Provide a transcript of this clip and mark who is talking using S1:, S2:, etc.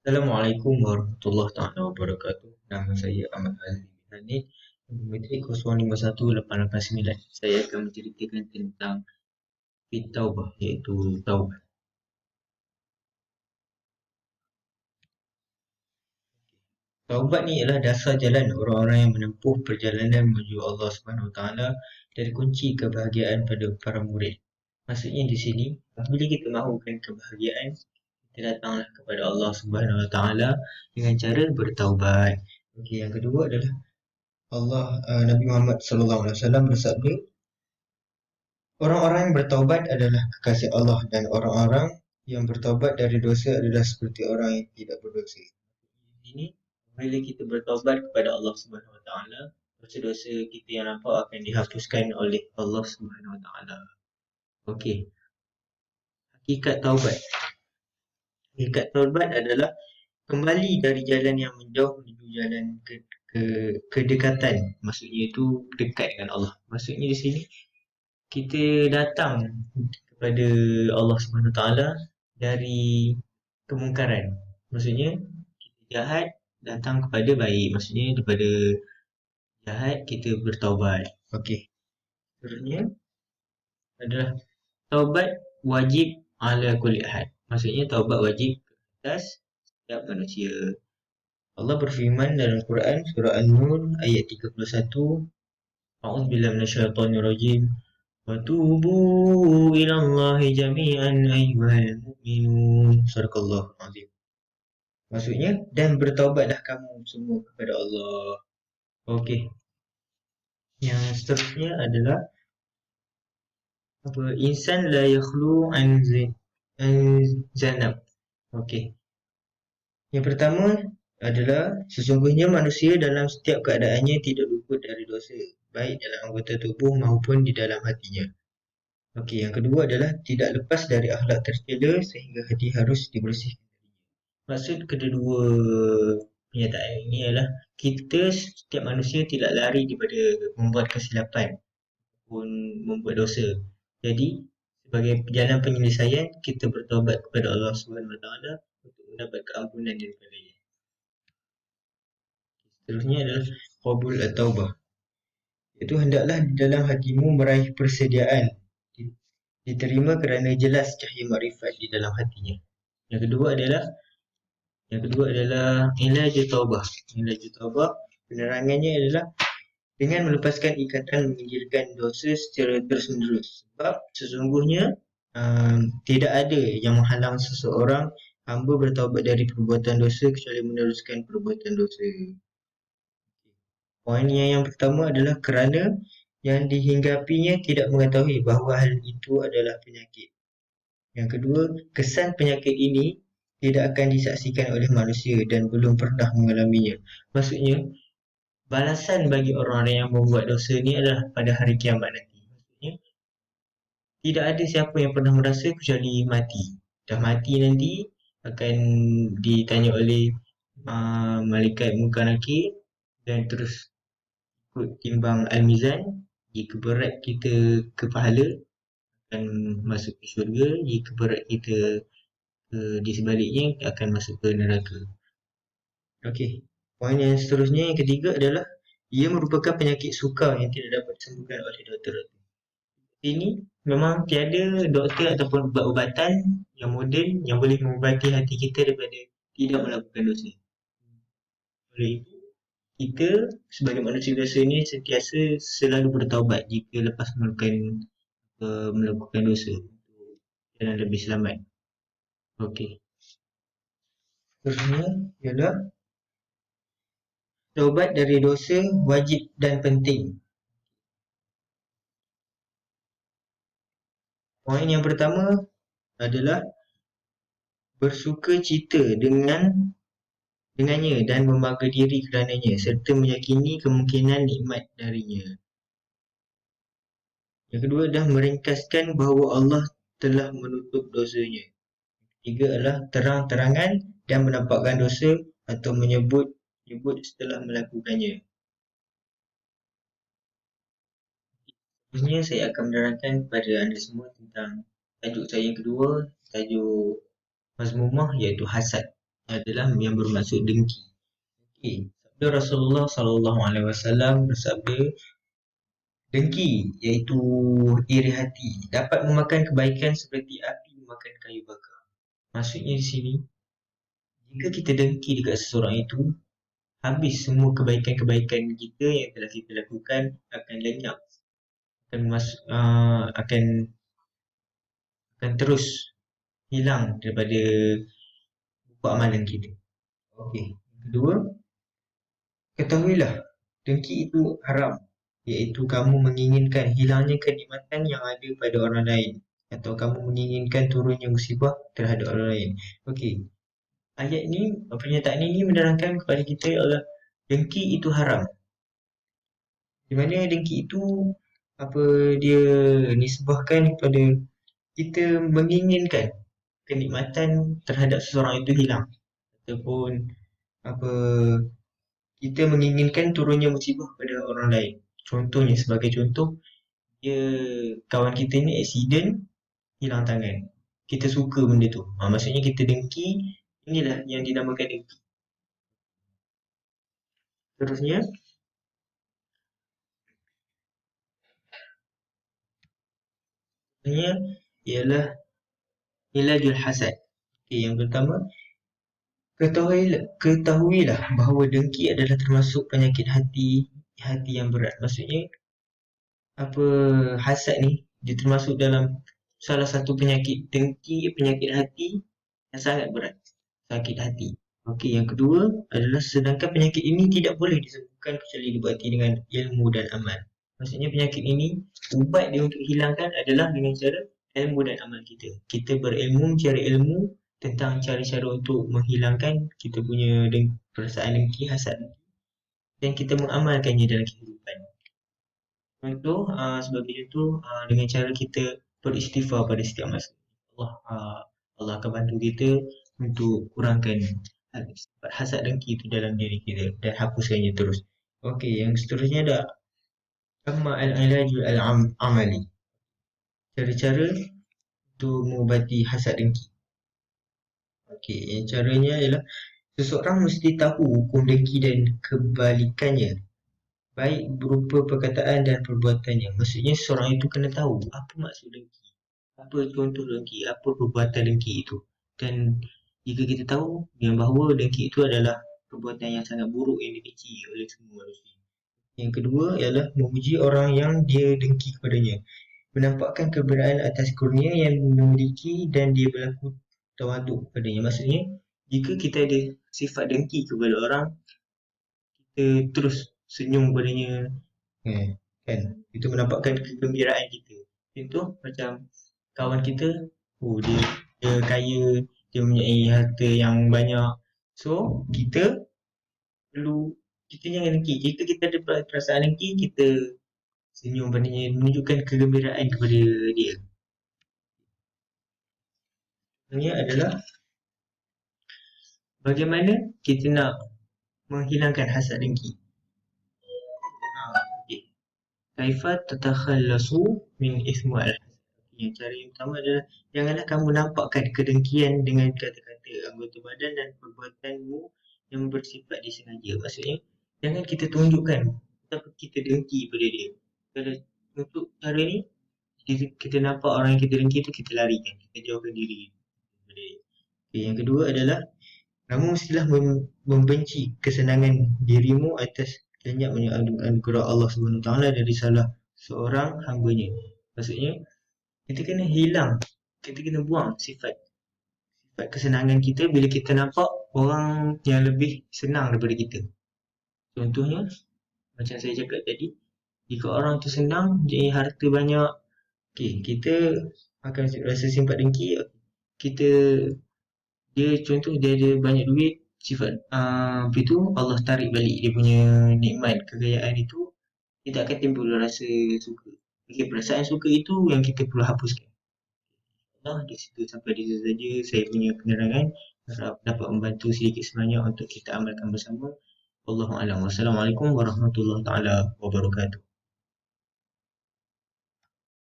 S1: Assalamualaikum warahmatullahi taala wabarakatuh. Nama saya Ahmad Azli bin Hanif, Metrik 01518889. Saya akan menceritakan tentang Taubah, iaitu taubat. Taubat ni ialah dasar jalan orang-orang yang menempuh perjalanan menuju Allah Subhanahu Wa Taala dari kunci kebahagiaan pada para murid. Maksudnya di sini, apabila kita mahukan kebahagiaan, kita datanglah kepada Allah Subhanahu Wa Taala dengan cara bertaubat. Okey, yang kedua adalah Nabi Muhammad sallallahu alaihi wasallam bersabda, orang-orang yang bertaubat adalah kekasih Allah dan orang-orang yang bertaubat dari dosa adalah seperti orang yang tidak berdosa. Ini bila kita bertaubat kepada Allah Subhanahu Wa Taala, dosa-dosa kita yang nampak akan dihapuskan oleh Allah Subhanahu Wa Taala. Okey, hakikat taubat. Hakikat taubat adalah kembali dari jalan yang menjauh menuju jalan kedekatan. Maksudnya itu dekat dengan Allah. Maksudnya di sini kita datang kepada Allah Subhanahu Wa Taala dari kemungkaran. Maksudnya kita jahat datang kepada baik. Maksudnya daripada jahat kita bertaubat. Okey. Seterusnya adalah taubat wajib ala kulli ahad. Maksudnya taubat wajib atas setiap manusia. Allah berfirman dalam Quran surah An-Nur ayat 31, A'udzubillahi minasyaitonir rajim. وَتُوبُوا إِلَى اللَّهِ جَمِيعًا أَيُّهَا الْمُؤْمِنُونَ. Sadaqallahu azim. Maksudnya, dan bertaubatlah kamu semua kepada Allah. Okey. Yang seterusnya adalah insan la yakhlu an zanab. Okey. Yang pertama adalah sesungguhnya manusia dalam setiap keadaannya tidak luput dari dosa, baik dalam anggota tubuh maupun di dalam hatinya. Okey, yang kedua adalah tidak lepas dari akhlak tercela sehingga hati harus dibersihkan. Maksud kedua pernyataan ini adalah kita setiap manusia tidak lari daripada membuat kesilapan ataupun membuat dosa. Jadi sebagai jalan penyelesaian kita bertaubat kepada Allah Subhanahu Wa Taala untuk mendapat keampunan daripadanya. Seterusnya adalah qabul at-taubah. Itu hendaklah di dalam hatimu meraih persediaan diterima kerana jelas cahaya makrifat di dalam hatinya. Yang kedua adalah ilaju taubah. Ilaju taubah penerangannya adalah dengan melepaskan ikatan menginjilkan dosa secara terus-menerus. Sebab sesungguhnya tidak ada yang menghalang seseorang hamba bertaubat dari perbuatan dosa kecuali meneruskan perbuatan dosa. Poin yang pertama adalah kerana yang dihinggapinya tidak mengetahui bahawa hal itu adalah penyakit. Yang kedua, kesan penyakit ini tidak akan disaksikan oleh manusia dan belum pernah mengalaminya. Maksudnya, balasan bagi orang-orang yang membuat dosa ni adalah pada hari kiamat nanti. Maksudnya, tidak ada siapa yang pernah merasa kecuali mati. Dah mati nanti akan ditanya oleh malaikat munkar nakir dan terus ikut timbang al-mizan. Jika berat kita ke pahala akan masuk ke syurga, jika berat kita di sebaliknya akan masuk ke neraka. Okey. Poin yang seterusnya yang ketiga adalah ia merupakan penyakit sukar yang tidak dapat disembuhkan oleh doktor. Ini memang tiada doktor ataupun ubat-ubatan yang moden yang boleh mengubati hati kita daripada tidak melakukan dosa. Oleh itu, kita sebagai manusia biasa ni sentiasa selalu bertaubat jika lepas melakukan dosa untuk jalan lebih selamat. Okey. Seterusnya ialah taubat dari dosa wajib dan penting. Poin yang pertama adalah bersuka cita dengannya dan membangga diri kerananya serta meyakini kemungkinan nikmat darinya. Yang kedua adalah meringkaskan bahawa Allah telah menutup dosanya. Ketiga adalah terang-terangan dan menampakkan dosa atau menyebut setelah melakukannya. Seterusnya saya akan menerangkan kepada anda semua tentang tajuk saya yang kedua, tajuk mazmumah iaitu hasad. adalah yang bermaksud dengki. Okey, sabda Rasulullah sallallahu alaihi wasallam bersabda, dengki iaitu iri hati dapat memakan kebaikan seperti api memakan kayu bakar. Maksudnya di sini, jika kita dengki dekat seseorang itu, habis semua kebaikan-kebaikan kita yang telah kita lakukan akan lenyap, akan terus hilang daripada buku amalan kita. Okey. Kedua, ketahuilah dengki itu haram, iaitu kamu menginginkan hilangnya kenikmatan yang ada pada orang lain atau kamu menginginkan turunnya musibah terhadap orang lain. Okey. Ayat ni, pernyataan ini menerangkan kepada kita adalah dengki itu haram. Di mana dengki itu apa dia nisbahkan kepada kita menginginkan kenikmatan terhadap seseorang itu hilang ataupun apa kita menginginkan turunnya musibah pada orang lain. Contohnya sebagai contoh, dia kawan kita ni accident hilang tangan. Kita suka benda tu. Maksudnya kita dengki, inilah yang dinamakan dengki. Terusnya, ialah ilajul hasad. Okay, yang pertama, ketahuilah bahawa dengki adalah termasuk penyakit hati yang berat. Maksudnya apa hasad ni dia termasuk dalam salah satu penyakit dengki, penyakit hati yang sangat berat, sakit hati. Okey, yang kedua adalah sedangkan penyakit ini tidak boleh disembuhkan kecuali diubati dengan ilmu dan amal. Maksudnya penyakit ini ubat dia untuk hilangkan adalah dengan cara ilmu dan amal kita. Kita berilmu, mencari ilmu tentang cara-cara untuk menghilangkan kita punya perasaan dengki, hasad dan kita mengamalkannya dalam kehidupan. Contoh, sebagai contoh, dengan cara kita beristighfar pada setiap masa. Allah akan bantu kita untuk kurangkan sifat hasad dengki itu dalam diri kita dan hapuskannya terus. Okey, yang seterusnya ada amma al-ilajul al-amali. Cara-cara untuk mengubati hasad dengki. Okey, caranya adalah seseorang mesti tahu hukum dengki dan kebalikannya, baik berupa perkataan dan perbuatannya. Maksudnya seseorang itu kena tahu apa maksud dengki, apa contoh dengki, apa perbuatan dengki itu. Dan jika kita tahu yang bahawa dengki itu adalah perbuatan yang sangat buruk yang dibenci oleh semua manusia. Yang kedua ialah memuji orang yang dia dengki kepadanya. Menampakkan keberadaan atas kurnia yang memiliki dan dia berlaku tawaduk kepadanya. Maksudnya, jika kita ada sifat dengki kepada orang, kita terus senyum padanya, kan? Itu menampakkan kegembiraan kita. Contoh macam kawan kita, oh dia kaya, dia mempunyai harta yang banyak. So, perlu kita jangan dengki. Jika kita ada perasaan dengki, kita senyum padanya, menunjukkan kegembiraan kepada dia. Ini adalah bagaimana kita nak menghilangkan hasad dengki. Okay. Kaifa tatakhallasu min ithmi al-hasad. Yang cara yang pertama adalah janganlah kamu nampakkan kedengkian dengan kata-kata, anggota badan dan perbuatanmu yang bersifat disengaja. Maksudnya jangan kita tunjukkan betapa kita dengki pada dia. Kalau untuk cara ni kita nampak orang yang kita dengki tu kita larikan, kita jauhkan diri daripada dia. Okay, yang kedua adalah kamu mestilah membenci kesenangan dirimu atas lenyapnya anugerah Allah SWT dari salah seorang hambanya. Maksudnya, kita kena hilang, kita kena buang sifat kesenangan kita bila kita nampak orang yang lebih senang daripada kita. Contohnya, macam saya cakap tadi, jika orang tu senang, jadi harta banyak, okay, kita akan rasa simpat dengki, kita dia contoh dia ada banyak duit, sifat apa itu Allah tarik balik dia punya nikmat kekayaan itu, kita akan timbul rasa suka. Okay, perasaan suka itu yang kita perlu hapuskan. Di situ sampai di situ saja saya punya penerangan, harap dapat membantu sedikit sebanyak untuk kita amalkan bersama. Wallahu a'lam. Wassalamualaikum warahmatullahi taala wabarakatuh.